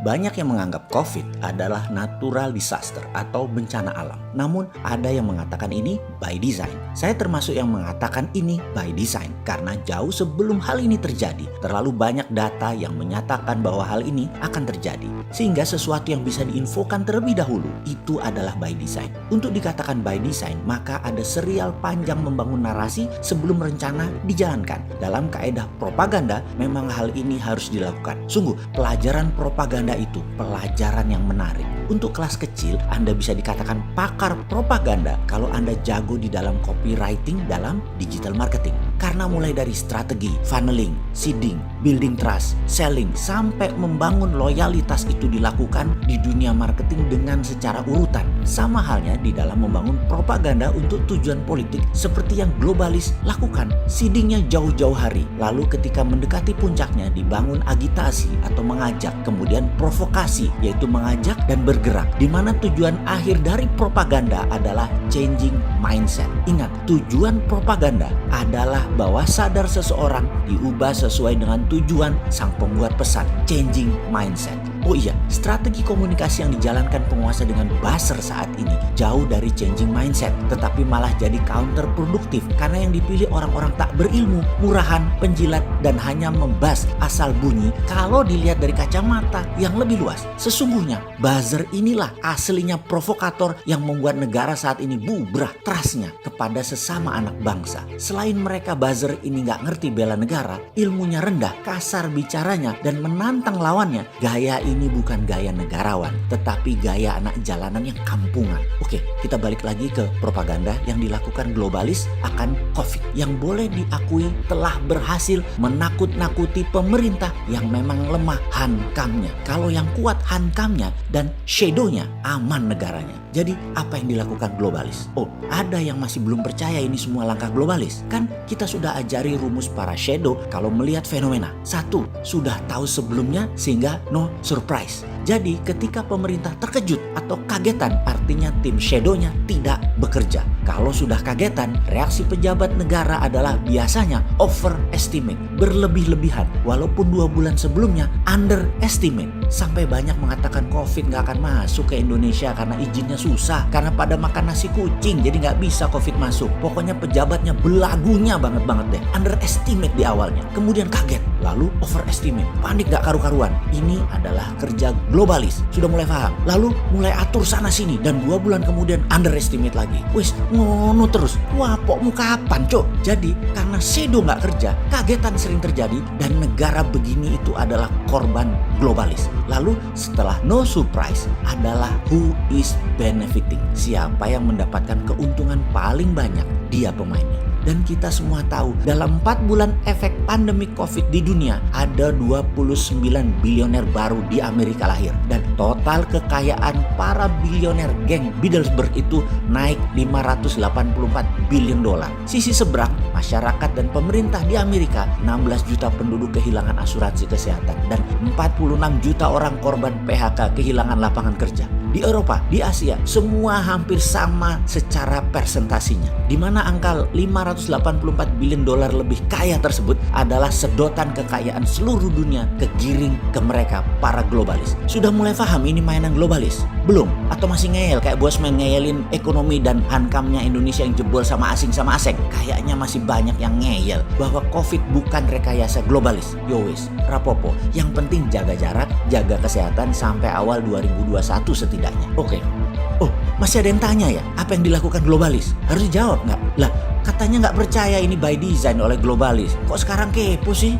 Banyak yang menganggap COVID adalah natural disaster atau bencana alam. Namun ada yang mengatakan ini by design. Saya termasuk yang mengatakan ini by design karena jauh sebelum hal ini terjadi, terlalu banyak data yang menyatakan bahwa hal ini akan terjadi. Sehingga sesuatu yang bisa diinfokan terlebih dahulu itu adalah by design. Untuk dikatakan by design, maka ada serial panjang membangun narasi sebelum rencana dijalankan. Dalam kaedah propaganda, memang hal ini harus dilakukan. Sungguh, pelajaran propaganda itu pelajaran yang menarik. Untuk kelas kecil, Anda bisa dikatakan pakar propaganda kalau Anda jago di dalam copywriting dalam digital marketing. Karena mulai dari strategi, funneling, seeding, building trust, selling, sampai membangun loyalitas itu dilakukan di dunia marketing dengan secara urutan. Sama halnya di dalam membangun propaganda untuk tujuan politik seperti yang globalis lakukan. Seedingnya jauh-jauh hari, lalu ketika mendekati puncaknya dibangun agitasi atau mengajak, kemudian provokasi yaitu mengajak dan bergerak, di mana tujuan akhir dari propaganda adalah changing mindset. Ingat, tujuan propaganda adalah bahwa sadar seseorang diubah sesuai dengan tujuan sang pembuat pesan, changing mindset. Oh iya, strategi komunikasi yang dijalankan penguasa dengan buzzer saat ini jauh dari changing mindset, tetapi malah jadi counterproduktif karena yang dipilih orang-orang tak berilmu, murahan, penjilat, dan hanya membas asal bunyi kalau dilihat dari kacamata yang lebih luas. Sesungguhnya, buzzer inilah aslinya provokator yang membuat negara saat ini bubrah trustnya kepada sesama anak bangsa. Selain mereka buzzer ini nggak ngerti bela negara, ilmunya rendah, kasar bicaranya, dan menantang lawannya, gaya ini bukan gaya negarawan, tetapi gaya anak jalanan yang kampungan. Oke, kita balik lagi ke propaganda yang dilakukan globalis akan COVID, yang boleh diakui telah berhasil menakut-nakuti pemerintah yang memang lemah hankamnya. Kalau yang kuat hankamnya dan shadownya, aman negaranya. Jadi apa yang dilakukan globalis? Oh, ada yang masih belum percaya ini semua langkah globalis. Kan kita sudah ajari rumus para shadow kalau melihat fenomena. Satu, sudah tahu sebelumnya sehingga no surprise. Jadi ketika pemerintah terkejut atau kagetan, artinya tim shadownya tidak bekerja. Kalau sudah kagetan, reaksi pejabat negara adalah biasanya overestimate, berlebih-lebihan. Walaupun 2 bulan sebelumnya underestimate. Sampai banyak mengatakan COVID gak akan masuk ke Indonesia karena izinnya susah. Karena pada makan nasi kucing, jadi gak bisa COVID masuk. Pokoknya pejabatnya belagunya banget deh. Underestimate di awalnya, kemudian kaget, lalu overestimate, panik gak karu-karuan. Ini adalah kerja globalis. Sudah mulai paham, lalu mulai atur sana sini, dan 2 bulan kemudian underestimate lagi. Wis ngono terus. Wah, pokmu kapan cok? Jadi karena shadow gak kerja, kagetan sering terjadi, dan negara begini itu adalah korban globalis. Lalu setelah no surprise adalah who is benefiting. Siapa yang mendapatkan keuntungan paling banyak? Dia pemainnya. Dan kita semua tahu dalam 4 bulan efek pandemi COVID di dunia ada 29 bilioner baru di Amerika lahir. Dan total kekayaan para bilioner geng Bilderberg itu naik 584 billion dolar. Sisi seberang, masyarakat dan pemerintah di Amerika, 16 juta penduduk kehilangan asuransi kesehatan dan 46 juta orang korban PHK kehilangan lapangan kerja. Di Eropa, di Asia, semua hampir sama secara persentasinya. Di mana angka 584 billion dolar lebih kaya tersebut adalah sedotan kekayaan seluruh dunia kegiring ke mereka, para globalis. Sudah mulai paham ini mainan globalis? Belum? Atau masih ngeyel kayak bosman ngeyelin ekonomi dan hankamnya Indonesia yang jebol sama asing? Kayaknya masih banyak yang ngeyel bahwa COVID bukan rekayasa globalis. Yowis, rapopo. Yang penting jaga jarak, jaga kesehatan sampai awal 2021 setidaknya. Oke. Oh, masih ada yang tanya ya, apa yang dilakukan globalis? Harus dijawab nggak? Lah, katanya nggak percaya ini by design oleh globalis. Kok sekarang kepo sih?